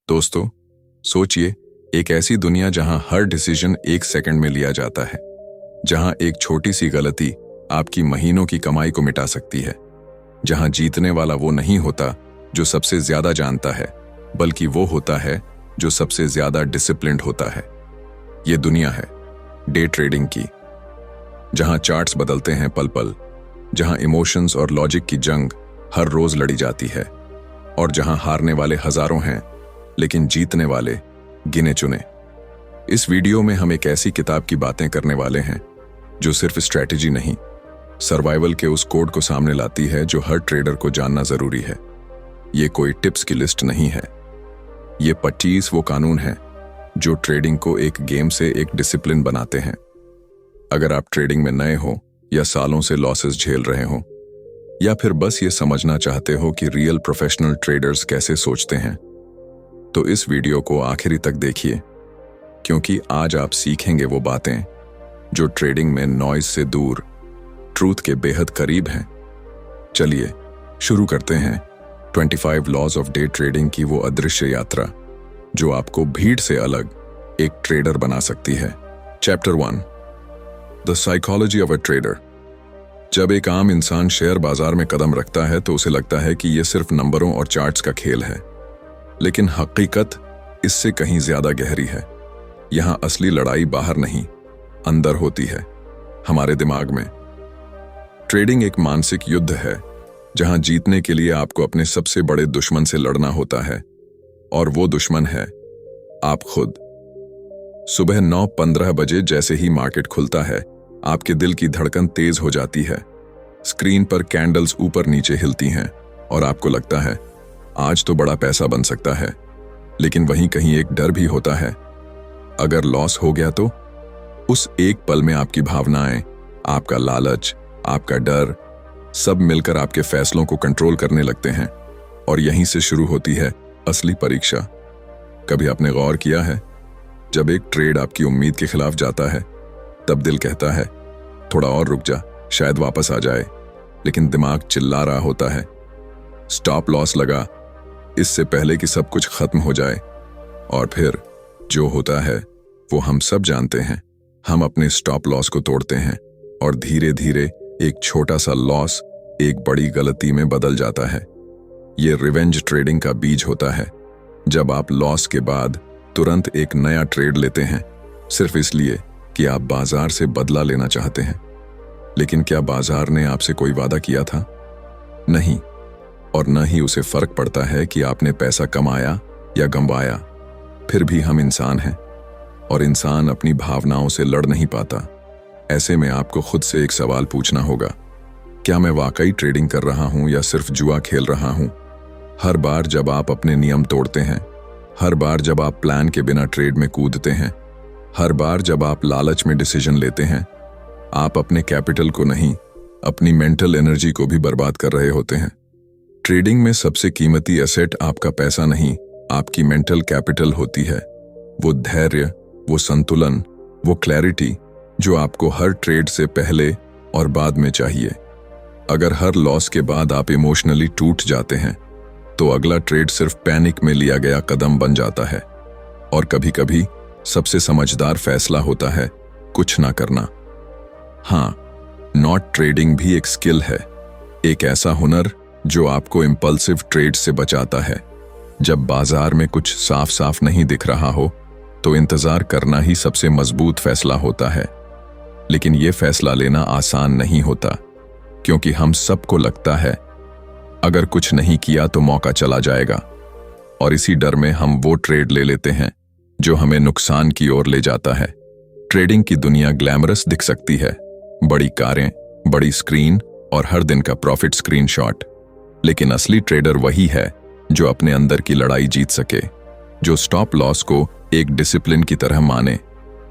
दोस्तों, सोचिए, एक ऐसी दुनिया जहां हर डिसीजन एक सेकंड में लिया जाता है, जहां एक छोटी सी गलती आपकी महीनों की कमाई को मिटा सकती है, जहां जीतने वाला वो नहीं होता जो सबसे ज्यादा जानता है, बल्कि वो होता है जो सबसे ज्यादा डिसिप्लिन्ड होता है। ये दुनिया है डे ट्रेडिंग की, जहां चार्ट्स बदलते हैं पल पल, जहां इमोशंस और लॉजिक की जंग हर रोज लड़ी जाती है, और जहां हारने वाले हजारों हैं लेकिन जीतने वाले गिने चुने। इस वीडियो में हम एक ऐसी किताब की बातें करने वाले हैं जो सिर्फ स्ट्रैटेजी नहीं, सर्वाइवल के उस कोड को सामने लाती है जो हर ट्रेडर को जानना जरूरी है। ये कोई टिप्स की लिस्ट नहीं है, ये 25 वो कानून हैं जो ट्रेडिंग को एक गेम से एक डिसिप्लिन बनाते हैं। अगर आप ट्रेडिंग में नए हो, या सालों से लॉसेस झेल रहे हो, या फिर बस ये समझना चाहते हो कि रियल प्रोफेशनल ट्रेडर्स कैसे सोचते हैं, तो इस वीडियो को आखिरी तक देखिए, क्योंकि आज आप सीखेंगे वो बातें जो ट्रेडिंग में नॉइज से दूर ट्रूथ के बेहद करीब हैं। चलिए शुरू करते हैं 25 लॉज ऑफ डे ट्रेडिंग की वो अदृश्य यात्रा जो आपको भीड़ से अलग एक ट्रेडर बना सकती है। Chapter 1, the psychology of a trader. जब एक आम इंसान शेयर बाजार में कदम रखता है तो उसे लगता है कि यह सिर्फ नंबरों और चार्ट्स का खेल है, लेकिन हकीकत इससे कहीं ज्यादा गहरी है। यहां असली लड़ाई बाहर नहीं, अंदर होती है, हमारे दिमाग में। ट्रेडिंग एक मानसिक युद्ध है जहां जीतने के लिए आपको अपने सबसे बड़े दुश्मन से लड़ना होता है, और वो दुश्मन है आप खुद। सुबह 9:15 बजे जैसे ही मार्केट खुलता है, आपके दिल की धड़कन तेज हो जाती है, स्क्रीन पर कैंडल्स ऊपर नीचे हिलती हैं और आपको लगता है आज तो बड़ा पैसा बन सकता है। लेकिन वहीं कहीं एक डर भी होता है, अगर लॉस हो गया तो? उस एक पल में आपकी भावनाएं, आपका लालच, आपका डर, सब मिलकर आपके फैसलों को कंट्रोल करने लगते हैं, और यहीं से शुरू होती है असली परीक्षा। कभी आपने गौर किया है, जब एक ट्रेड आपकी उम्मीद के खिलाफ जाता है, तब दिल कहता है थोड़ा और रुक जा, शायद वापस आ जाए, लेकिन दिमाग चिल्ला रहा होता है स्टॉप लॉस लगा, इससे पहले कि सब कुछ खत्म हो जाए। और फिर जो होता है वो हम सब जानते हैं। हम अपने स्टॉप लॉस को तोड़ते हैं, और धीरे धीरे एक छोटा सा लॉस एक बड़ी गलती में बदल जाता है। ये रिवेंज ट्रेडिंग का बीज होता है, जब आप लॉस के बाद तुरंत एक नया ट्रेड लेते हैं, सिर्फ इसलिए कि आप बाजार से बदला लेना चाहते हैं। लेकिन क्या बाजार ने आपसे कोई वादा किया था? नहीं, और न ही उसे फर्क पड़ता है कि आपने पैसा कमाया या गंवाया। फिर भी हम इंसान हैं, और इंसान अपनी भावनाओं से लड़ नहीं पाता। ऐसे में आपको खुद से एक सवाल पूछना होगा, क्या मैं वाकई ट्रेडिंग कर रहा हूं या सिर्फ जुआ खेल रहा हूं? हर बार जब आप अपने नियम तोड़ते हैं, हर बार जब आप प्लान के बिना ट्रेड में कूदते हैं, हर बार जब आप लालच में डिसीजन लेते हैं, आप अपने कैपिटल को नहीं, अपनी मेंटल एनर्जी को भी बर्बाद कर रहे होते हैं। ट्रेडिंग में सबसे कीमती एसेट आपका पैसा नहीं, आपकी मेंटल कैपिटल होती है। वो धैर्य, वो संतुलन, वो क्लैरिटी जो आपको हर ट्रेड से पहले और बाद में चाहिए। अगर हर लॉस के बाद आप इमोशनली टूट जाते हैं, तो अगला ट्रेड सिर्फ पैनिक में लिया गया कदम बन जाता है। और कभी कभी सबसे समझदार फैसला होता है कुछ ना करना। हाँ, नॉट ट्रेडिंग भी एक स्किल है, एक ऐसा हुनर जो आपको इंपल्सिव ट्रेड से बचाता है। जब बाजार में कुछ साफ साफ नहीं दिख रहा हो, तो इंतजार करना ही सबसे मजबूत फैसला होता है। लेकिन यह फैसला लेना आसान नहीं होता, क्योंकि हम सबको लगता है अगर कुछ नहीं किया तो मौका चला जाएगा, और इसी डर में हम वो ट्रेड ले लेते हैं जो हमें नुकसान की ओर ले जाता है। ट्रेडिंग की दुनिया ग्लैमरस दिख सकती है, बड़ी कारें, बड़ी स्क्रीन और हर दिन का प्रॉफिट स्क्रीनशॉट। लेकिन असली ट्रेडर वही है जो अपने अंदर की लड़ाई जीत सके, जो स्टॉप लॉस को एक डिसिप्लिन की तरह माने,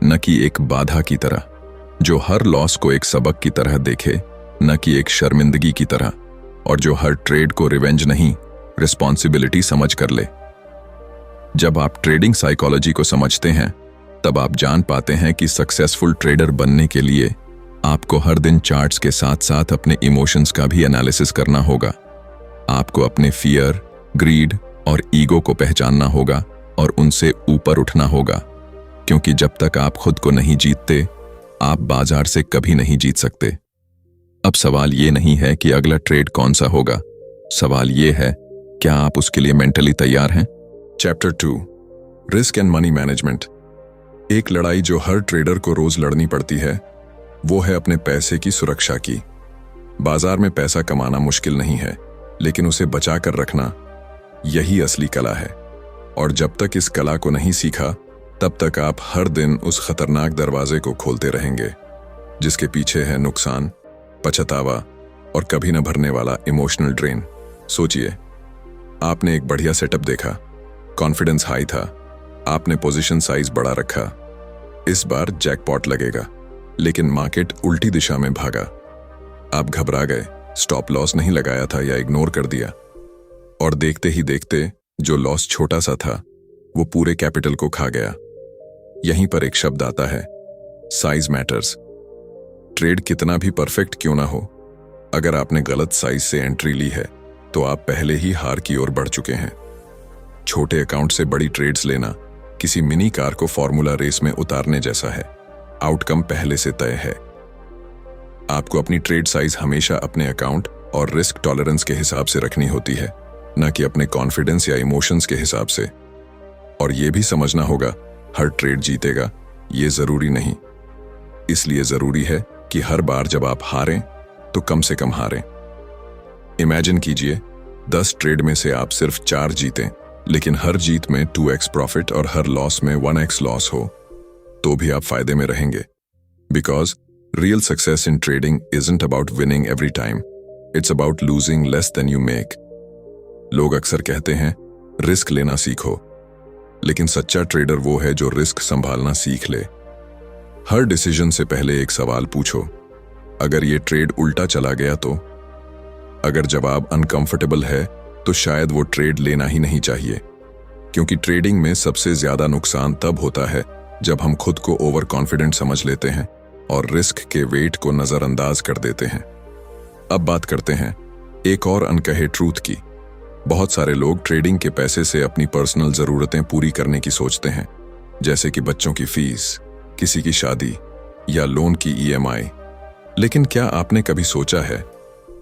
न कि एक बाधा की तरह, जो हर लॉस को एक सबक की तरह देखे, न कि एक शर्मिंदगी की तरह, और जो हर ट्रेड को रिवेंज नहीं, रिस्पॉन्सिबिलिटी समझ कर ले। जब आप ट्रेडिंग साइकोलॉजी को समझते हैं, तब आप जान पाते हैं कि सक्सेसफुल ट्रेडर बनने के लिए आपको हर दिन चार्ट्स के साथ साथ अपने इमोशंस का भी एनालिसिस करना होगा। आपको अपने फियर, ग्रीड और ईगो को पहचानना होगा, और उनसे ऊपर उठना होगा, क्योंकि जब तक आप खुद को नहीं जीतते, आप बाजार से कभी नहीं जीत सकते। अब सवाल ये नहीं है कि अगला ट्रेड कौन सा होगा, सवाल ये है क्या आप उसके लिए मेंटली तैयार हैं। Chapter 2, risk and money management. एक लड़ाई जो हर ट्रेडर को रोज लड़नी पड़ती है वो है अपने पैसे की सुरक्षा की। बाजार में पैसा कमाना मुश्किल नहीं है, लेकिन उसे बचा कर रखना यही असली कला है। और जब तक इस कला को नहीं सीखा, तब तक आप हर दिन उस खतरनाक दरवाजे को खोलते रहेंगे जिसके पीछे है नुकसान, पछतावा और कभी न भरने वाला इमोशनल ड्रेन। सोचिए, आपने एक बढ़िया सेटअप देखा, कॉन्फिडेंस हाई था, आपने पोजीशन साइज बड़ा रखा, इस बार जैकपॉट लगेगा, लेकिन मार्केट उल्टी दिशा में भागा। आप घबरा गए, स्टॉप लॉस नहीं लगाया था या इग्नोर कर दिया, और देखते ही देखते जो लॉस छोटा सा था वो पूरे कैपिटल को खा गया। यहीं पर एक शब्द आता है, साइज मैटर्स। ट्रेड कितना भी परफेक्ट क्यों ना हो, अगर आपने गलत साइज से एंट्री ली है तो आप पहले ही हार की ओर बढ़ चुके हैं। छोटे अकाउंट से बड़ी ट्रेड्स लेना किसी मिनी कार को फॉर्मूला रेस में उतारने जैसा है। आउटकम पहले से तय है। आपको अपनी ट्रेड साइज हमेशा अपने अकाउंट और रिस्क टॉलरेंस के हिसाब से रखनी होती है, न कि अपने कॉन्फिडेंस या इमोशंस के हिसाब से। और यह भी समझना होगा, हर ट्रेड जीतेगा ये जरूरी नहीं। इसलिए जरूरी है कि हर बार जब आप हारें तो कम से कम हारें। इमेजिन कीजिए 10 ट्रेड में से आप सिर्फ 4 जीतें, लेकिन हर जीत में 2x प्रॉफिट और हर लॉस में 1x लॉस हो, तो भी आप फायदे में रहेंगे। Because real success in trading isn't about winning every time, it's about losing less than you make. लोग अक्सर कहते हैं रिस्क लेना सीखो, लेकिन सच्चा ट्रेडर वो है जो रिस्क संभालना सीख ले। हर डिसीजन से पहले एक सवाल पूछो, अगर ये ट्रेड उल्टा चला गया तो? अगर जवाब अनकंफर्टेबल है तो शायद वो ट्रेड लेना ही नहीं चाहिए, क्योंकि ट्रेडिंग में सबसे ज्यादा नुकसान तब होता है जब हम खुद को ओवर कॉन्फिडेंट समझ लेते हैं और रिस्क के वेट को नजरअंदाज कर देते हैं। अब बात करते हैं एक और अनकहे ट्रूथ की। बहुत सारे लोग ट्रेडिंग के पैसे से अपनी पर्सनल जरूरतें पूरी करने की सोचते हैं, जैसे कि बच्चों की फीस, किसी की शादी या लोन की EMI। लेकिन क्या आपने कभी सोचा है,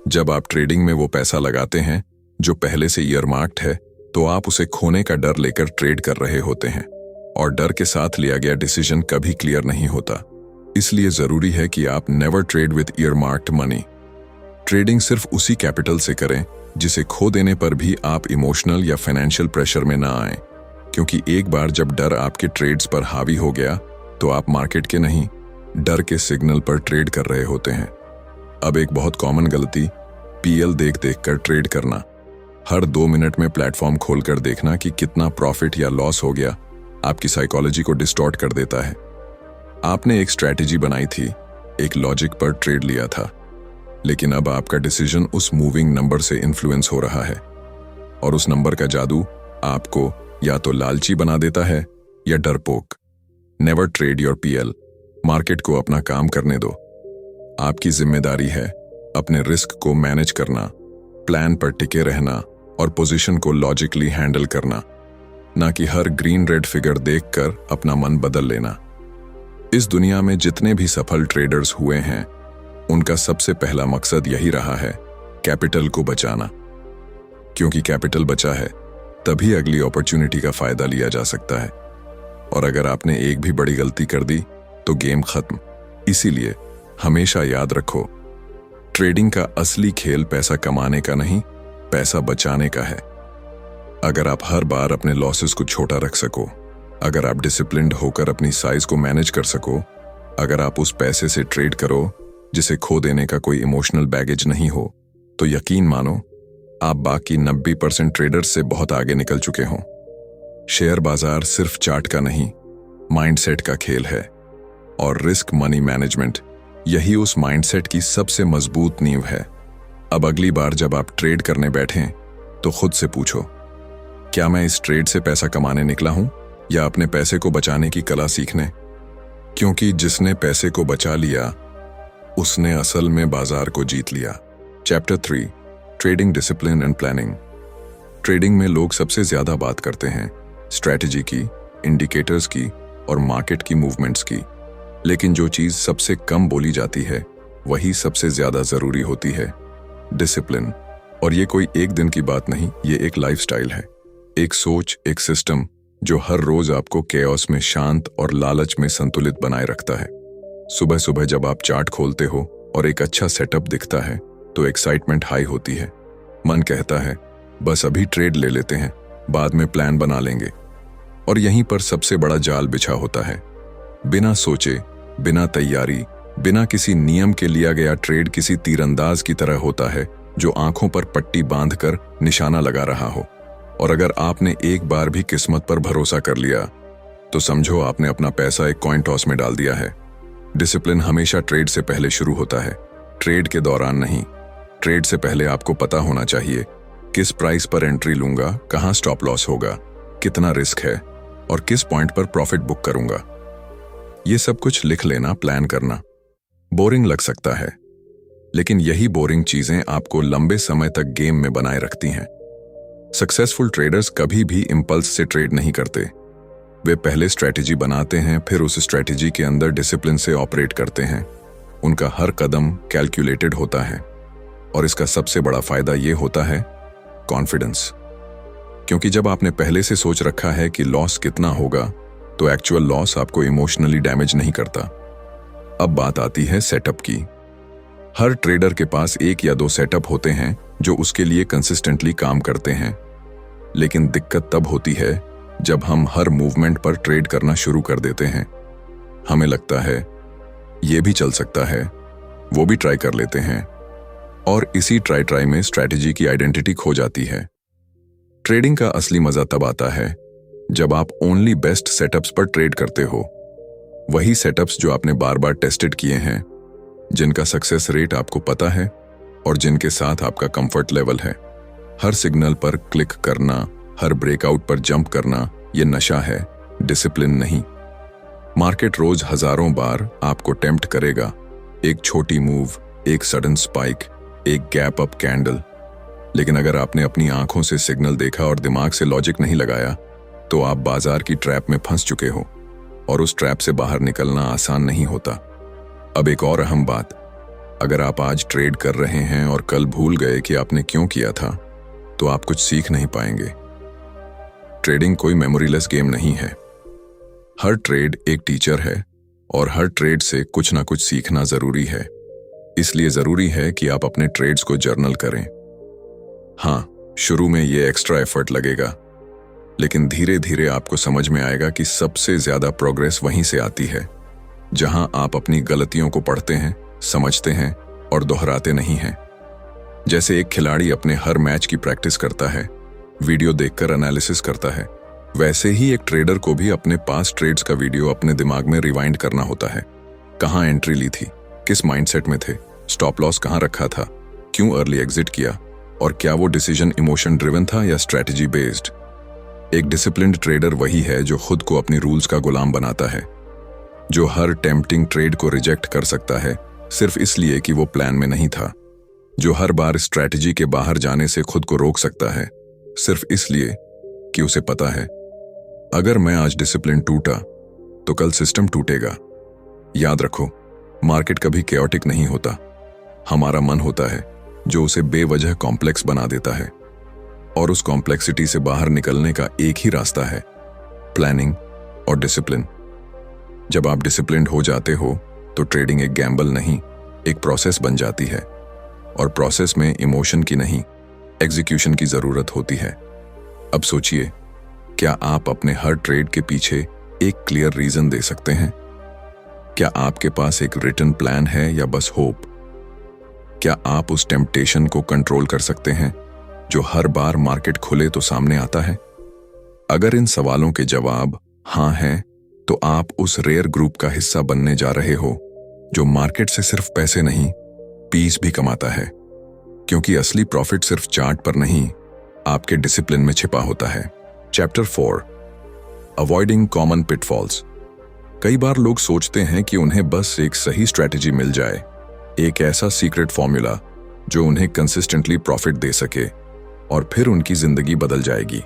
जब आप ट्रेडिंग में वो पैसा लगाते हैं जो पहले से ईयरमार्क्ड है, तो आप उसे खोने का डर लेकर ट्रेड कर रहे होते हैं, और डर के साथ लिया गया डिसीजन कभी क्लियर नहीं होता। इसलिए जरूरी है कि आप never trade with earmarked money. Trading सिर्फ उसी कैपिटल से करें जिसे खो देने पर भी आप इमोशनल या फाइनेंशियल प्रेशर में ना आए, क्योंकि एक बार जब डर आपके ट्रेड्स पर हावी हो गया तो आप मार्केट के नहीं, डर के सिग्नल पर ट्रेड कर रहे होते हैं। अब एक बहुत कॉमन गलती, PL देख देख कर ट्रेड करना। हर 2 मिनट में प्लेटफॉर्म खोलकर देखना कि कितना प्रॉफिट या लॉस हो गया, आपकी साइकोलॉजी को डिस्टॉर्ट कर देता है। आपने एक स्ट्रैटेजी बनाई थी, एक लॉजिक पर ट्रेड लिया था, लेकिन अब आपका डिसीजन उस मूविंग नंबर से इन्फ्लुएंस हो रहा है, और उस नंबर का जादू आपको या तो लालची बना देता है या डरपोक। Never trade your PL। Market को अपना काम करने दो। आपकी जिम्मेदारी है अपने रिस्क को मैनेज करना, प्लान पर टिके रहना और पोजीशन को लॉजिकली हैंडल करना, ना कि हर ग्रीन रेड फिगर देखकर अपना मन बदल लेना। इस दुनिया में जितने भी सफल ट्रेडर्स हुए हैं, उनका सबसे पहला मकसद यही रहा है, कैपिटल को बचाना। क्योंकि कैपिटल बचा है तभी अगली अपॉर्चुनिटी का फायदा लिया जा सकता है, और अगर आपने एक भी बड़ी गलती कर दी तो गेम खत्म। इसीलिए हमेशा याद रखो, ट्रेडिंग का असली खेल पैसा कमाने का नहीं, पैसा बचाने का है। अगर आप हर बार अपने लॉसेस को छोटा रख सको, अगर आप डिसिप्लिन्ड होकर अपनी साइज को मैनेज कर सको, अगर आप उस पैसे से ट्रेड करो जिसे खो देने का कोई इमोशनल बैगेज नहीं हो, तो यकीन मानो आप बाकी 90% ट्रेडर्स से बहुत आगे निकल चुके हों। शेयर बाजार सिर्फ चार्ट का नहीं, माइंडसेट का खेल है, और रिस्क मनी मैनेजमेंट यही उस माइंडसेट की सबसे मजबूत नींव है। अब अगली बार जब आप ट्रेड करने बैठें तो खुद से पूछो, क्या मैं इस ट्रेड से पैसा कमाने निकला हूं या अपने पैसे को बचाने की कला सीखने? क्योंकि जिसने पैसे को बचा लिया उसने असल में बाजार को जीत लिया। Chapter 3, trading discipline and planning. Trading में लोग सबसे ज्यादा बात करते हैं स्ट्रैटेजी की, इंडिकेटर्स की और मार्केट की मूवमेंट्स की। लेकिन जो चीज़ सबसे कम बोली जाती है वही सबसे ज़्यादा ज़रूरी होती है, डिसिप्लिन। और ये कोई एक दिन की बात नहीं, ये एक लाइफस्टाइल है, एक सोच, एक सिस्टम जो हर रोज आपको केओस में शांत और लालच में संतुलित बनाए रखता है। सुबह सुबह जब आप चार्ट खोलते हो और एक अच्छा सेटअप दिखता है तो एक्साइटमेंट हाई होती है। मन कहता है बस अभी ट्रेड ले लेते हैं, बाद में प्लान बना लेंगे। और यहीं पर सबसे बड़ा जाल बिछा होता है। बिना सोचे, बिना तैयारी, बिना किसी नियम के लिया गया ट्रेड किसी तीरंदाज की तरह होता है जो आंखों पर पट्टी बांधकर निशाना लगा रहा हो। और अगर आपने एक बार भी किस्मत पर भरोसा कर लिया तो समझो आपने अपना पैसा एक कॉइन टॉस में डाल दिया है। डिसिप्लिन हमेशा ट्रेड से पहले शुरू होता है, ट्रेड के दौरान नहीं। ट्रेड से पहले आपको पता होना चाहिए किस प्राइस पर एंट्री लूंगा, कहां स्टॉप लॉस होगा, कितना रिस्क है और किस पॉइंट पर प्रॉफिट बुक करूंगा। ये सब कुछ लिख लेना, प्लान करना बोरिंग लग सकता है, लेकिन यही बोरिंग चीजें आपको लंबे समय तक गेम में बनाए रखती हैं। सक्सेसफुल ट्रेडर्स कभी भी इंपल्स से ट्रेड नहीं करते। वे पहले स्ट्रैटेजी बनाते हैं, फिर उस स्ट्रैटेजी के अंदर डिसिप्लिन से ऑपरेट करते हैं। उनका हर कदम कैलकुलेटेड होता है और इसका सबसे बड़ा फायदा ये होता है कॉन्फिडेंस। क्योंकि जब आपने पहले से सोच रखा है कि लॉस कितना होगा तो एक्चुअल लॉस आपको इमोशनली डैमेज नहीं करता। अब बात आती है सेटअप की। हर ट्रेडर के पास एक या दो सेटअप होते हैं जो उसके लिए कंसिस्टेंटली काम करते हैं। लेकिन दिक्कत तब होती है जब हम हर मूवमेंट पर ट्रेड करना शुरू कर देते हैं। हमें लगता है ये भी चल सकता है, वो भी ट्राई कर लेते हैं, और इसी ट्राई में स्ट्रैटेजी की आइडेंटिटी खो जाती है। ट्रेडिंग का असली मजा तब आता है जब आप ओनली बेस्ट सेटअप्स पर ट्रेड करते हो। वही सेटअप्स जो आपने बार बार टेस्टेड किए हैं, जिनका सक्सेस रेट आपको पता है और जिनके साथ आपका कंफर्ट लेवल है। हर सिग्नल पर क्लिक करना, हर ब्रेकआउट पर जंप करना, ये नशा है, डिसिप्लिन नहीं। मार्केट रोज हजारों बार आपको टेम्प्ट करेगा। एक छोटी मूव, एक सडन स्पाइक, एक गैप अप कैंडल। लेकिन अगर आपने अपनी आंखों से सिग्नल देखा और दिमाग से लॉजिक नहीं लगाया तो आप बाजार की ट्रैप में फंस चुके हो, और उस ट्रैप से बाहर निकलना आसान नहीं होता। अब एक और अहम बात, अगर आप आज ट्रेड कर रहे हैं और कल भूल गए कि आपने क्यों किया था तो आप कुछ सीख नहीं पाएंगे। ट्रेडिंग कोई मेमोरीलेस गेम नहीं है। हर ट्रेड एक टीचर है और हर ट्रेड से कुछ ना कुछ सीखना जरूरी है। इसलिए जरूरी है कि आप अपने ट्रेड्स को जर्नल करें। हाँ, शुरू में ये एक्स्ट्रा एफर्ट लगेगा, लेकिन धीरे धीरे आपको समझ में आएगा कि सबसे ज्यादा प्रोग्रेस वहीं से आती है जहां आप अपनी गलतियों को पढ़ते हैं, समझते हैं और दोहराते नहीं हैं। जैसे एक खिलाड़ी अपने हर मैच की प्रैक्टिस करता है, वीडियो देखकर एनालिसिस करता है, वैसे ही एक ट्रेडर को भी अपने पास्ट ट्रेड्स का वीडियो अपने दिमाग में रिवाइंड करना होता है। कहां एंट्री ली थी, किस माइंडसेट में थे, स्टॉप लॉस कहां रखा था, क्यों अर्ली एग्जिट किया, और क्या वो डिसीजन इमोशन ड्रिवन था या स्ट्रैटेजी बेस्ड। एक डिसिप्लिन्ड ट्रेडर वही है जो खुद को अपनी रूल्स का गुलाम बनाता है, जो हर टेम्प्टिंग ट्रेड को रिजेक्ट कर सकता है सिर्फ इसलिए कि वो प्लान में नहीं था, जो हर बार स्ट्रैटेजी के बाहर जाने से खुद को रोक सकता है सिर्फ इसलिए कि उसे पता है अगर मैं आज डिसिप्लिन टूटा तो कल सिस्टम टूटेगा। याद रखो, मार्केट कभी केओटिक नहीं होता, हमारा मन होता है जो उसे बेवजह कॉम्प्लेक्स बना देता है। और उस कॉम्प्लेक्सिटी से बाहर निकलने का एक ही रास्ता है, प्लानिंग और डिसिप्लिन। जब आप डिसिप्लिन्ड हो जाते हो तो ट्रेडिंग एक गैम्बल नहीं, एक प्रोसेस बन जाती है, और प्रोसेस में इमोशन की नहीं, एग्जीक्यूशन की जरूरत होती है। अब सोचिए, क्या आप अपने हर ट्रेड के पीछे एक क्लियर रीजन दे सकते हैं? क्या आपके पास एक रिटन प्लान है या बस होप? क्या आप उस टेम्पटेशन को कंट्रोल कर सकते हैं जो हर बार मार्केट खुले तो सामने आता है? अगर इन सवालों के जवाब हाँ हैं, तो आप उस रेयर ग्रुप का हिस्सा बनने जा रहे हो जो मार्केट से सिर्फ पैसे नहीं, पीस भी कमाता है। क्योंकि असली प्रॉफिट सिर्फ चार्ट पर नहीं, आपके डिसिप्लिन में छिपा होता है। Chapter 4, avoiding common pitfalls. कई बार लोग सोचते हैं कि उन्हें बस एक सही स्ट्रैटेजी मिल जाए, एक ऐसा सीक्रेट फॉर्मूला जो उन्हें कंसिस्टेंटली प्रॉफिट दे सके, और फिर उनकी जिंदगी बदल जाएगी।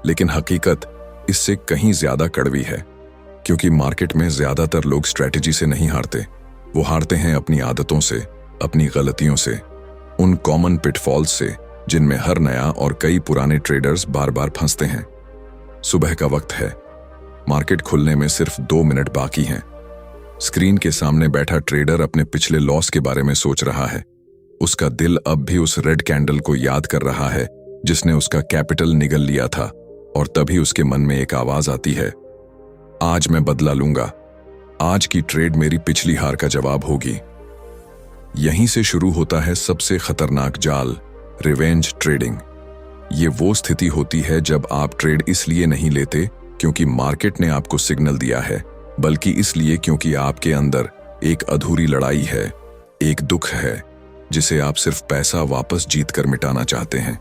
लेकिन हकीकत इससे कहीं ज्यादा कड़वी है, क्योंकि मार्केट में ज्यादातर लोग स्ट्रैटेजी से नहीं हारते, वो हारते हैं अपनी आदतों से, अपनी गलतियों से, उन कॉमन पिटफॉल्स से जिनमें हर नया और कई पुराने ट्रेडर्स बार बार फंसते हैं। सुबह का वक्त है, मार्केट खुलने में सिर्फ 2 मिनट बाकी हैं। स्क्रीन के सामने बैठा ट्रेडर अपने पिछले लॉस के बारे में सोच रहा है। उसका दिल अब भी उस रेड कैंडल को याद कर रहा है जिसने उसका कैपिटल निगल लिया था, और तभी उसके मन में एक आवाज आती है, आज मैं बदला लूंगा, आज की ट्रेड मेरी पिछली हार का जवाब होगी। यहीं से शुरू होता है सबसे खतरनाक जाल, रिवेंज ट्रेडिंग। ये वो स्थिति होती है जब आप ट्रेड इसलिए नहीं लेते क्योंकि मार्केट ने आपको सिग्नल दिया है, बल्कि इसलिए क्योंकि आपके अंदर एक अधूरी लड़ाई है, एक दुख है जिसे आप सिर्फ पैसा वापस जीत कर मिटाना चाहते हैं।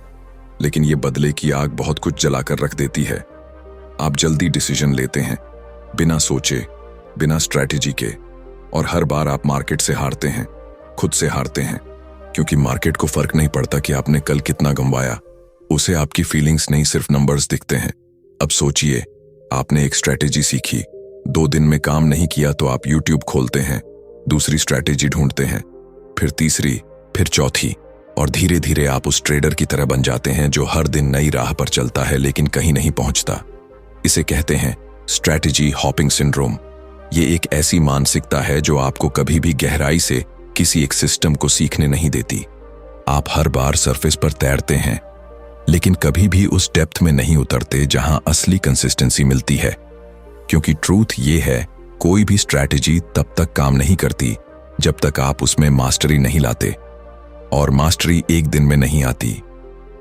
लेकिन ये बदले की आग बहुत कुछ जलाकर रख देती है। आप जल्दी डिसीजन लेते हैं, बिना सोचे, बिना स्ट्रैटेजी के, और हर बार आप मार्केट से हारते हैं, खुद से हारते हैं, क्योंकि मार्केट को फर्क नहीं पड़ता कि आपने कल कितना गंवाया। उसे आपकी फीलिंग्स नहीं, सिर्फ नंबर्स दिखते हैं। अब सोचिए, आपने एक स्ट्रैटेजी सीखी, 2 दिन में काम नहीं किया तो आप यूट्यूब खोलते हैं, दूसरी स्ट्रैटेजी ढूंढते हैं, फिर तीसरी, फिर चौथी, और धीरे धीरे आप उस ट्रेडर की तरह बन जाते हैं जो हर दिन नई राह पर चलता है लेकिन कहीं नहीं पहुंचता। इसे कहते हैं स्ट्रैटेजी हॉपिंग सिंड्रोम। ये एक ऐसी मानसिकता है जो आपको कभी भी गहराई से किसी एक सिस्टम को सीखने नहीं देती। आप हर बार सरफेस पर तैरते हैं, लेकिन कभी भी उस डेप्थ में नहीं उतरते जहां असली कंसिस्टेंसी मिलती है। क्योंकि ट्रूथ ये है, कोई भी स्ट्रैटेजी तब तक काम नहीं करती जब तक आप उसमें मास्टरी नहीं लाते, और मास्टरी एक दिन में नहीं आती।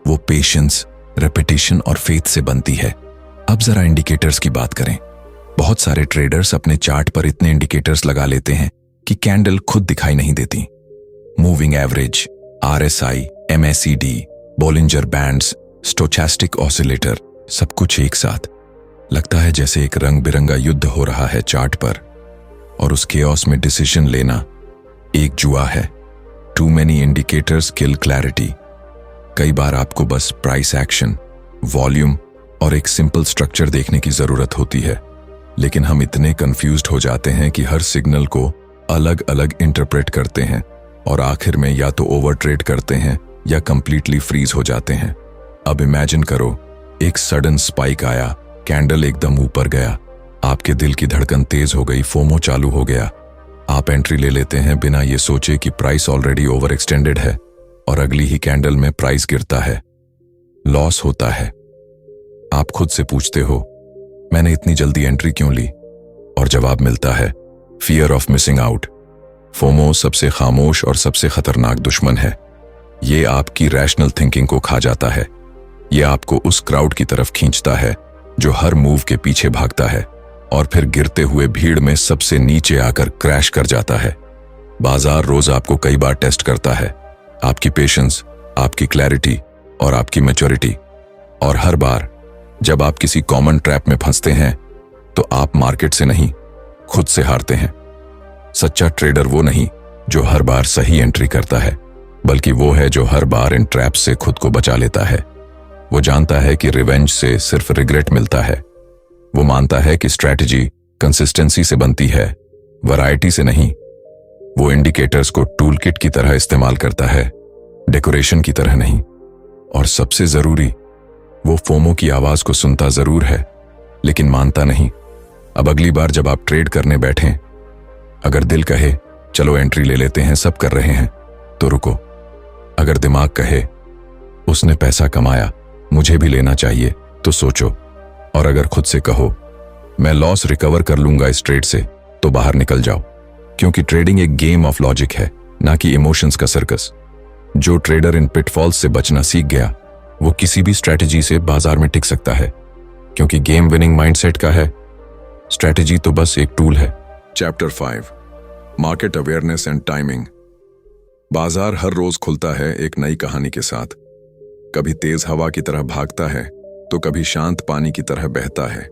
वो पेशेंस, रेपिटेशन और फेथ से बनती है। अब जरा इंडिकेटर्स की बात करें। बहुत सारे ट्रेडर्स अपने चार्ट पर इतने इंडिकेटर्स लगा लेते हैं कि कैंडल खुद दिखाई नहीं देती। Moving average, RSI, MACD, Bollinger bands, stochastic oscillator, सब कुछ एक साथ। लगता है जैसे एक रंग बिरंगा युद्ध हो रहा है चार्ट पर, और उस केओस में डिसीजन लेना एक जुआ है। Too many indicators kill clarity. कई बार आपको बस प्राइस एक्शन, वॉल्यूम और एक सिंपल स्ट्रक्चर देखने की जरूरत होती है, लेकिन हम इतने कंफ्यूज्ड हो जाते हैं कि हर सिग्नल को अलग अलग इंटरप्रेट करते हैं, और आखिर में या तो ओवर ट्रेड करते हैं या कंप्लीटली फ्रीज हो जाते हैं। अब इमेजिन करो, एक सडन स्पाइक आया, कैंडल एकदम ऊपर गया, आपके दिल की धड़कन तेज हो गई, फोमो चालू हो गया। आप एंट्री ले लेते हैं बिना ये सोचे कि प्राइस ऑलरेडी ओवर एक्सटेंडेड है, और अगली ही कैंडल में प्राइस गिरता है, लॉस होता है। आप खुद से पूछते हो, मैंने इतनी जल्दी एंट्री क्यों ली? और जवाब मिलता है, fear of missing out. FOMO सबसे खामोश और सबसे खतरनाक दुश्मन है। ये आपकी रैशनल थिंकिंग को खा जाता है। ये आपको उस क्राउड की तरफ खींचता है जो हर मूव के पीछे भागता है, और फिर गिरते हुए भीड़ में सबसे नीचे आकर क्रैश कर जाता है। बाजार रोज आपको कई बार टेस्ट करता है, आपकी पेशेंस, आपकी क्लैरिटी और आपकी मैच्योरिटी, और हर बार जब आप किसी कॉमन ट्रैप में फंसते हैं तो आप मार्केट से नहीं, खुद से हारते हैं। सच्चा ट्रेडर वो नहीं जो हर बार सही एंट्री करता है, बल्कि वो है जो हर बार इन ट्रैप से खुद को बचा लेता है। वो जानता है कि रिवेंज से सिर्फ रिग्रेट मिलता है। वो मानता है कि स्ट्रैटेजी कंसिस्टेंसी से बनती है, वैरायटी से नहीं। वो इंडिकेटर्स को टूल किट की तरह इस्तेमाल करता है, डेकोरेशन की तरह नहीं। और सबसे जरूरी, वो फोमो की आवाज को सुनता जरूर है, लेकिन मानता नहीं। अब अगली बार जब आप ट्रेड करने बैठें, अगर दिल कहे चलो एंट्री ले लेते हैं, सब कर रहे हैं, तो रुको। अगर दिमाग कहे उसने पैसा कमाया, मुझे भी लेना चाहिए, तो सोचो। और अगर खुद से कहो मैं लॉस रिकवर कर लूंगा इस ट्रेड से, तो बाहर निकल जाओ। क्योंकि ट्रेडिंग एक गेम ऑफ लॉजिक है, ना कि इमोशंस का सर्कस। जो ट्रेडर इन पिटफॉल्स से बचना सीख गया, वो किसी भी स्ट्रैटेजी से बाजार में टिक सकता है, क्योंकि गेम विनिंग माइंडसेट का है। स्ट्रैटेजी तो बस एक टूल है। Chapter 5, market awareness and timing. बाजार हर रोज खुलता है एक नई कहानी के साथ। कभी तेज हवा की तरह भागता है तो कभी शांत पानी की तरह बहता है।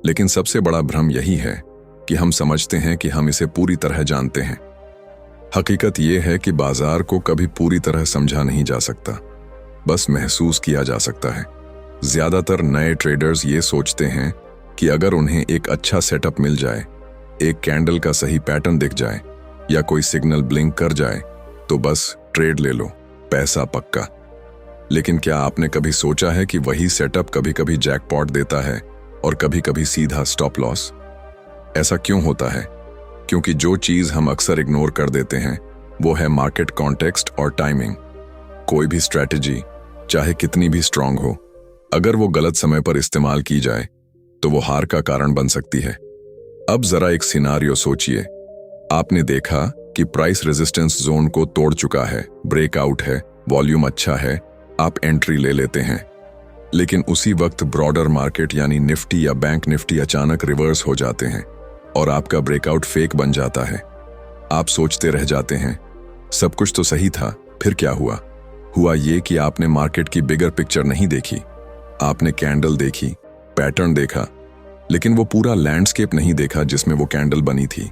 लेकिन सबसे बड़ा भ्रम यही है कि हम समझते हैं कि हम इसे पूरी तरह जानते हैं। हकीकत यह है कि बाजार को कभी पूरी तरह समझा नहीं जा सकता, बस महसूस किया जा सकता है। ज्यादातर नए ट्रेडर्स ये सोचते हैं कि अगर उन्हें एक अच्छा सेटअप मिल जाए, एक कैंडल का सही पैटर्न दिख जाए या कोई सिग्नल ब्लिंक कर जाए तो बस ट्रेड ले लो, पैसा पक्का। लेकिन क्या आपने कभी सोचा है कि वही सेटअप कभी कभी जैकपॉट देता है और कभी कभी सीधा स्टॉप लॉस? ऐसा क्यों होता है? क्योंकि जो चीज हम अक्सर इग्नोर कर देते हैं वो है मार्केट कॉन्टेक्स्ट और टाइमिंग। कोई भी स्ट्रैटेजी चाहे कितनी भी स्ट्रांग हो, अगर वो गलत समय पर इस्तेमाल की जाए तो वो हार का कारण बन सकती है। अब जरा एक सिनारियो सोचिए। आपने देखा कि प्राइस रेजिस्टेंस जोन को तोड़ चुका है, ब्रेकआउट है, वॉल्यूम अच्छा है, आप एंट्री ले लेते हैं। लेकिन उसी वक्त ब्रॉडर मार्केट यानी निफ्टी या बैंक निफ्टी अचानक रिवर्स हो जाते हैं और आपका ब्रेकआउट फेक बन जाता है। आप सोचते रह जाते हैं, सब कुछ तो सही था, फिर क्या हुआ? हुआ ये कि आपने मार्केट की बिगर पिक्चर नहीं देखी। आपने कैंडल देखी, पैटर्न देखा, लेकिन वो पूरा लैंडस्केप नहीं देखा जिसमें वो कैंडल बनी थी।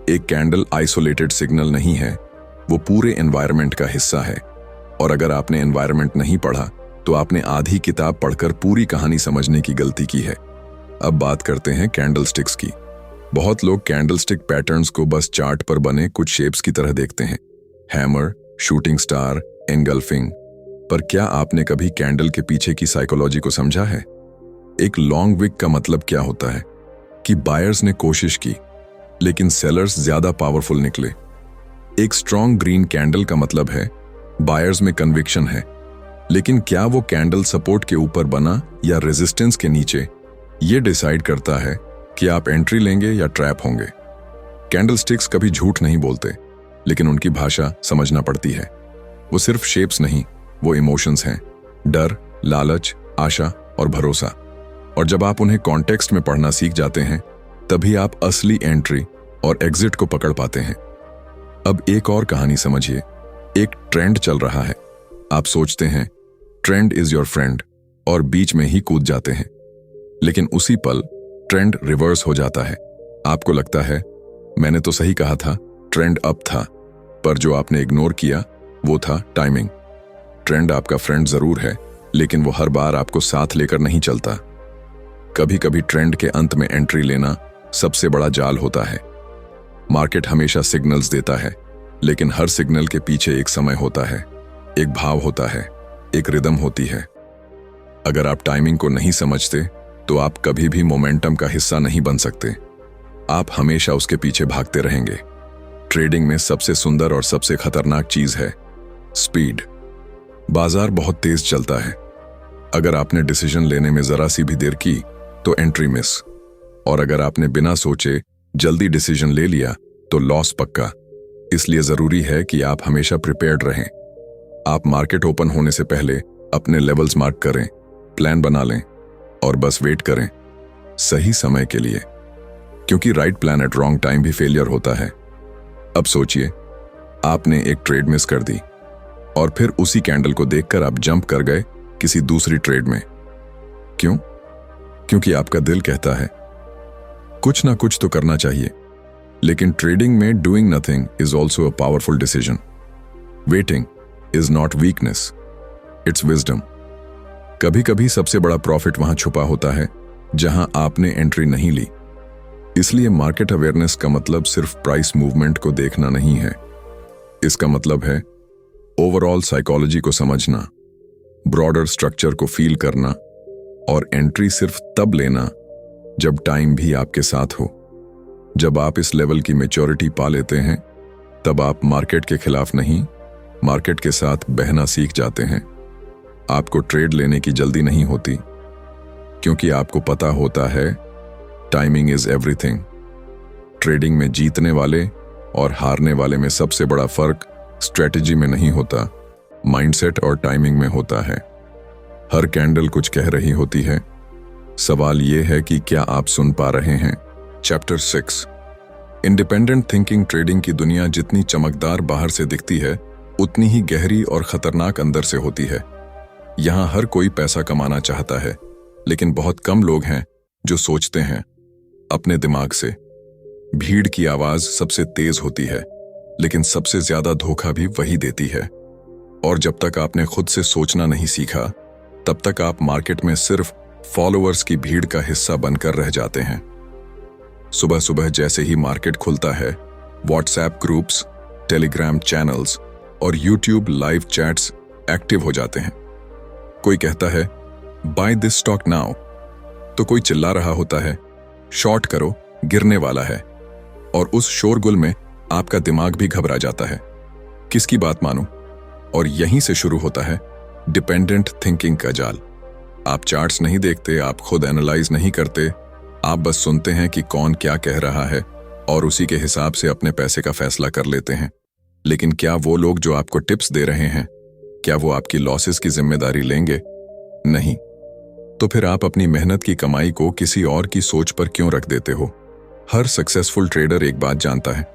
एक कैंडल आइसोलेटेड सिग्नल नहीं है, वो पूरे एनवायरनमेंट का हिस्सा है। और अगर आपने एनवायरनमेंट नहीं पढ़ा तो आपने आधी किताब पढ़कर पूरी कहानी समझने की गलती की है। अब बात करते हैं कैंडलस्टिक्स की। बहुत लोग कैंडलस्टिक पैटर्न्स को बस चार्ट पर बने कुछ शेप्स की तरह देखते हैं, हैमर, शूटिंग स्टार, एंगल्फिंग। पर क्या आपने कभी कैंडल के पीछे की साइकोलॉजी को समझा है? एक लॉन्ग विक का मतलब क्या होता है कि बायर्स ने कोशिश की लेकिन सेलर्स ज्यादा पावरफुल निकले। एक स्ट्रॉन्ग ग्रीन कैंडल का मतलब है बायर्स में कन्विक्शन है, लेकिन क्या वो कैंडल सपोर्ट के ऊपर बना या रेजिस्टेंस के नीचे, ये डिसाइड करता है कि आप एंट्री लेंगे या ट्रैप होंगे। कैंडलस्टिक्स कभी झूठ नहीं बोलते, लेकिन उनकी भाषा समझना पड़ती है। वो सिर्फ शेप्स नहीं, वो इमोशंस हैं, डर, लालच, आशा और भरोसा। और जब आप उन्हें कॉन्टेक्स्ट में पढ़ना सीख जाते हैं तभी आप असली एंट्री और एग्जिट को पकड़ पाते हैं। अब एक और कहानी समझिए। एक ट्रेंड चल रहा है, आप सोचते हैं ट्रेंड इज योर फ्रेंड और बीच में ही कूद जाते हैं। लेकिन उसी पल ट्रेंड रिवर्स हो जाता है। आपको लगता है मैंने तो सही कहा था, ट्रेंड अप था, पर जो आपने इग्नोर किया वो था टाइमिंग। ट्रेंड आपका फ्रेंड जरूर है, लेकिन वो हर बार आपको साथ लेकर नहीं चलता। कभी कभी ट्रेंड के अंत में एंट्री लेना सबसे बड़ा जाल होता है। मार्केट हमेशा सिग्नल्स देता है, लेकिन हर सिग्नल के पीछे एक समय होता है, एक भाव होता है, एक रिदम होती है। अगर आप टाइमिंग को नहीं समझते तो आप कभी भी मोमेंटम का हिस्सा नहीं बन सकते। आप हमेशा उसके पीछे भागते रहेंगे। ट्रेडिंग में सबसे सुंदर और सबसे खतरनाक चीज है स्पीड। बाजार बहुत तेज चलता है। अगर आपने डिसीजन लेने में जरा सी भी देर की तो एंट्री मिस, और अगर आपने बिना सोचे जल्दी डिसीजन ले लिया तो लॉस पक्का। इसलिए जरूरी है कि आप हमेशा प्रिपेयर्ड रहें। आप मार्केट ओपन होने से पहले अपने लेवल्स मार्क करें, प्लान बना लें और बस वेट करें सही समय के लिए, क्योंकि right plan at wrong time भी फेलियर होता है। अब सोचिए, आपने एक ट्रेड मिस कर दी और फिर उसी कैंडल को देखकर आप जंप कर गए किसी दूसरी ट्रेड में। क्यों? क्योंकि आपका दिल कहता है कुछ ना कुछ तो करना चाहिए। लेकिन ट्रेडिंग में doing nothing is also a powerful decision. Waiting is not weakness, it's wisdom. कभी कभी सबसे बड़ा प्रॉफिट वहां छुपा होता है जहां आपने एंट्री नहीं ली। इसलिए मार्केट अवेयरनेस का मतलब सिर्फ प्राइस मूवमेंट को देखना नहीं है। इसका मतलब है ओवरऑल साइकोलॉजी को समझना, ब्रॉडर स्ट्रक्चर को फील करना और एंट्री सिर्फ तब लेना जब टाइम भी आपके साथ हो। जब आप इस लेवल की मैच्योरिटी पा लेते हैं तब आप मार्केट के खिलाफ नहीं, मार्केट के साथ बहना सीख जाते हैं। आपको ट्रेड लेने की जल्दी नहीं होती, क्योंकि आपको पता होता है टाइमिंग इज एवरीथिंग। ट्रेडिंग में जीतने वाले और हारने वाले में सबसे बड़ा फर्क स्ट्रेटजी में नहीं होता, माइंडसेट और टाइमिंग में होता है। हर कैंडल कुछ कह रही होती है, सवाल यह है कि क्या आप सुन पा रहे हैं। चैप्टर 6। Independent thinking. ट्रेडिंग की दुनिया जितनी चमकदार बाहर से दिखती है उतनी ही गहरी और खतरनाक अंदर से होती है। यहां हर कोई पैसा कमाना चाहता है, लेकिन बहुत कम लोग हैं जो सोचते हैं अपने दिमाग से। भीड़ की आवाज सबसे तेज होती है, लेकिन सबसे ज्यादा धोखा भी वही देती है। और जब तक आपने खुद से सोचना नहीं सीखा तब तक आप मार्केट में सिर्फ फॉलोअर्स की भीड़ का हिस्सा बनकर रह जाते हैं। सुबह सुबह जैसे ही मार्केट खुलता है, व्हाट्सएप ग्रुप्स, टेलीग्राम चैनल्स और यूट्यूब लाइव चैट्स एक्टिव हो जाते हैं। कोई कहता है बाय दिस स्टॉक नाउ, तो कोई चिल्ला रहा होता है शॉर्ट करो, गिरने वाला है। और उस शोरगुल में आपका दिमाग भी घबरा जाता है, किसकी बात मानूं? और यहीं से शुरू होता है डिपेंडेंट थिंकिंग का जाल। आप चार्ट्स नहीं देखते, आप खुद एनालाइज नहीं करते, आप बस सुनते हैं कि कौन क्या कह रहा है और उसी के हिसाब से अपने पैसे का फैसला कर लेते हैं। लेकिन क्या वो लोग जो आपको टिप्स दे रहे हैं, क्या वो आपकी लॉसेस की जिम्मेदारी लेंगे? नहीं। तो फिर आप अपनी मेहनत की कमाई को किसी और की सोच पर क्यों रख देते हो? हर सक्सेसफुल ट्रेडर एक बात जानता है,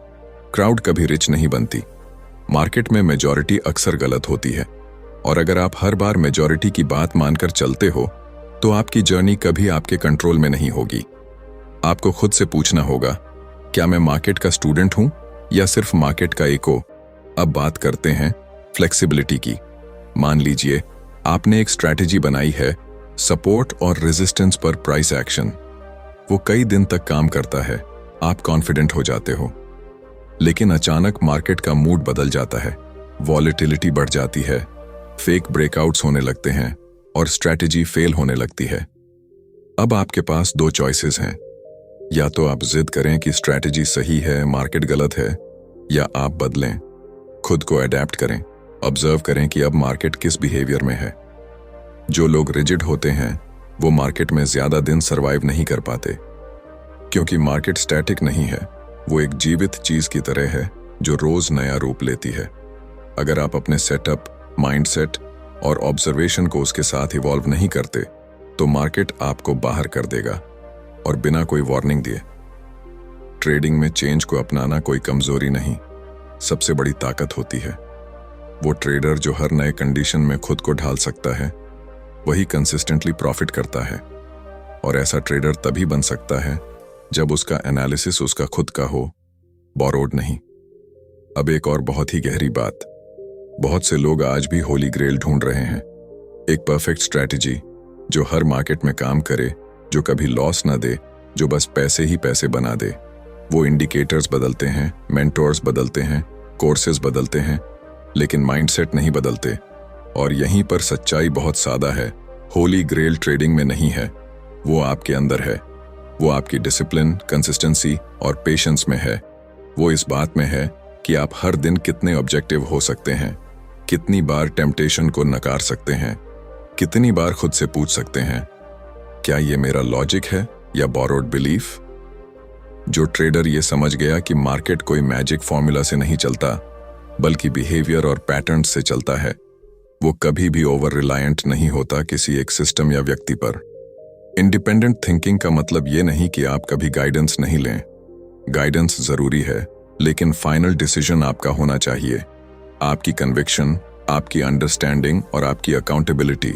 क्राउड कभी रिच नहीं बनती। मार्केट में मेजॉरिटी अक्सर गलत होती है, और अगर आप हर बार मेजॉरिटी की बात मानकर चलते हो तो आपकी जर्नी कभी आपके कंट्रोल में नहीं होगी। आपको खुद से पूछना होगा, क्या मैं मार्केट का स्टूडेंट हूं या सिर्फ मार्केट का इको? अब बात करते हैं फ्लेक्सिबिलिटी की। मान लीजिए आपने एक स्ट्रैटेजी बनाई है, सपोर्ट और रेजिस्टेंस पर प्राइस एक्शन। वो कई दिन तक काम करता है, आप कॉन्फिडेंट हो जाते हो। लेकिन अचानक मार्केट का मूड बदल जाता है, वॉलेटिलिटी बढ़ जाती है, फेक ब्रेकआउट्स होने लगते हैं और स्ट्रैटेजी फेल होने लगती है। अब आपके पास दो चॉइसेस हैं, या तो आप जिद करें कि स्ट्रैटेजी सही है, मार्केट गलत है, या आप बदलें, खुद को अडेप्ट करें, ऑब्जर्व करें कि अब मार्केट किस बिहेवियर में है। जो लोग रिजिड होते हैं वो मार्केट में ज्यादा दिन सरवाइव नहीं कर पाते, क्योंकि मार्केट स्टैटिक नहीं है, वो एक जीवित चीज की तरह है जो रोज नया रूप लेती है। अगर आप अपने सेटअप, माइंडसेट और ऑब्जर्वेशन को उसके साथ इवॉल्व नहीं करते तो मार्केट आपको बाहर कर देगा, और बिना कोई वार्निंग दिए। ट्रेडिंग में चेंज को अपनाना कोई कमजोरी नहीं, सबसे बड़ी ताकत होती है। वो ट्रेडर जो हर नए कंडीशन में खुद को ढाल सकता है वही कंसिस्टेंटली प्रॉफिट करता है, और ऐसा ट्रेडर तभी बन सकता है जब उसका एनालिसिस उसका खुद का हो, बोरोड नहीं। अब एक और बहुत ही गहरी बात, बहुत से लोग आज भी होली ग्रेल ढूंढ रहे हैं, एक परफेक्ट स्ट्रैटेजी जो हर मार्केट में काम करे, जो कभी लॉस ना दे, जो बस पैसे ही पैसे बना दे। वो इंडिकेटर्स बदलते हैं, मेंटोर्स बदलते हैं, कोर्सेज बदलते हैं, लेकिन माइंडसेट नहीं बदलते। और यहीं पर सच्चाई बहुत सादा है, होली ग्रेल ट्रेडिंग में नहीं है, वो आपके अंदर है। वो आपकी डिसिप्लिन, कंसिस्टेंसी और पेशेंस में है। वो इस बात में है कि आप हर दिन कितने ऑब्जेक्टिव हो सकते हैं, कितनी बार टेम्पटेशन को नकार सकते हैं, कितनी बार खुद से पूछ सकते हैं, क्या ये मेरा लॉजिक है या बोरोड बिलीफ? जो ट्रेडर ये समझ गया कि मार्केट कोई मैजिक फॉर्मूला से नहीं चलता, बल्कि बिहेवियर और पैटर्न्स से चलता है, वो कभी भी ओवर रिलायंट नहीं होता किसी एक सिस्टम या व्यक्ति पर। इंडिपेंडेंट थिंकिंग का मतलब ये नहीं कि आप कभी गाइडेंस नहीं लें। गाइडेंस जरूरी है, लेकिन फाइनल डिसीजन आपका होना चाहिए। आपकी कन्विक्शन, आपकी अंडरस्टैंडिंग और आपकी अकाउंटेबिलिटी,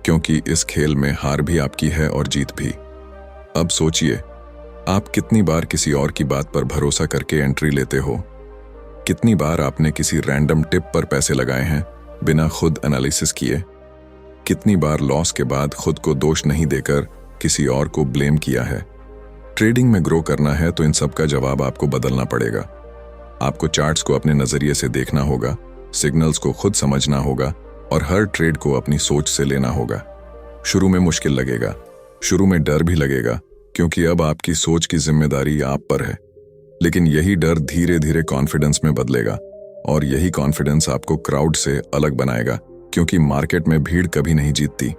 क्योंकि इस खेल में हार भी आपकी है और जीत भी। अब सोचिए, आप कितनी बार किसी और की बात पर भरोसा करके एंट्री लेते हो? कितनी बार आपने किसी रैंडम टिप पर पैसे लगाए हैं बिना खुद एनालिसिस किए? कितनी बार लॉस के बाद खुद को दोष नहीं देकर किसी और को ब्लेम किया है? ट्रेडिंग में ग्रो करना है तो इन सब का जवाब आपको बदलना पड़ेगा। आपको चार्ट्स को अपने नजरिए से देखना होगा, सिग्नल्स को खुद समझना होगा और हर ट्रेड को अपनी सोच से लेना होगा। शुरू में मुश्किल लगेगा, शुरू में डर भी लगेगा, क्योंकि अब आपकी सोच की जिम्मेदारी आप पर है। लेकिन यही डर धीरे धीरे कॉन्फिडेंस में बदलेगा, और यही कॉन्फिडेंस आपको क्राउड से अलग बनाएगा, क्योंकि मार्केट में भीड़ कभी नहीं जीतती।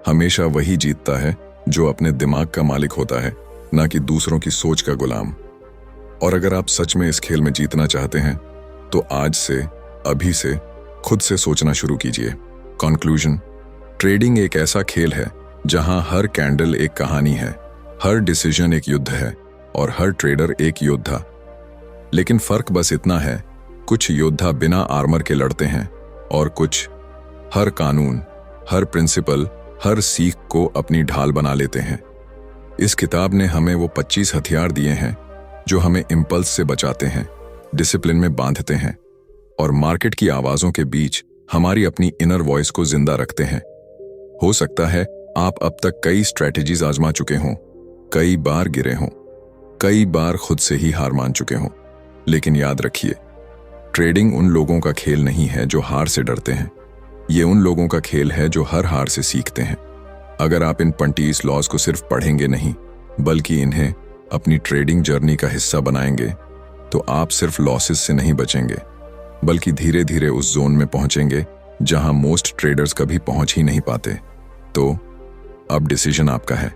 हमेशा वही जीतता है जो अपने दिमाग का मालिक होता है, ना कि दूसरों की सोच का गुलाम। और अगर आप सच में इस खेल में जीतना चाहते हैं तो आज से, अभी से खुद से सोचना शुरू कीजिए। कंक्लूजन, ट्रेडिंग एक ऐसा खेल है जहां हर कैंडल एक कहानी है, हर डिसीजन एक युद्ध है और हर ट्रेडर एक योद्धा। लेकिन फर्क बस इतना है, कुछ योद्धा बिना आर्मर के लड़ते हैं और कुछ हर कानून, हर प्रिंसिपल, हर सीख को अपनी ढाल बना लेते हैं। इस किताब ने हमें वो 25 हथियार दिए हैं जो हमें इंपल्स से बचाते हैं, डिसिप्लिन में बांधते हैं और मार्केट की आवाजों के बीच हमारी अपनी इनर वॉइस को जिंदा रखते हैं। हो सकता है आप अब तक कई स्ट्रैटेजीज आजमा चुके हों, कई बार गिरे हों, कई बार खुद से ही हार मान चुके हों। लेकिन याद रखिए, ट्रेडिंग उन लोगों का खेल नहीं है जो हार से डरते हैं। ये उन लोगों का खेल है जो हर हार से सीखते हैं। अगर आप इन 20 लॉज को सिर्फ पढ़ेंगे नहीं, बल्कि इन्हें अपनी ट्रेडिंग जर्नी का हिस्सा बनाएंगे, तो आप सिर्फ लॉसेस से नहीं बचेंगे, बल्कि धीरे धीरे उस जोन में पहुंचेंगे जहां मोस्ट ट्रेडर्स कभी पहुंच ही नहीं पाते। तो अब डिसीजन आपका है,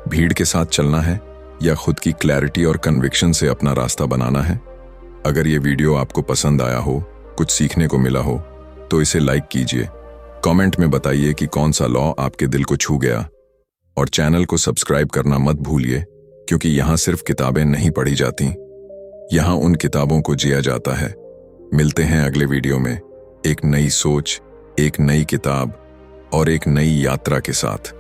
भीड़ के साथ चलना है या खुद की क्लैरिटी और कन्विक्शन से अपना रास्ता बनाना है। अगर ये वीडियो आपको पसंद आया हो, कुछ सीखने को मिला हो, तो इसे लाइक कीजिए, कमेंट में बताइए कि कौन सा लॉ आपके दिल को छू गया, और चैनल को सब्सक्राइब करना मत भूलिए, क्योंकि यहाँ सिर्फ किताबें नहीं पढ़ी जाती, यहाँ उन किताबों को जिया जाता है। मिलते हैं अगले वीडियो में एक नई सोच, एक नई किताब और एक नई यात्रा के साथ।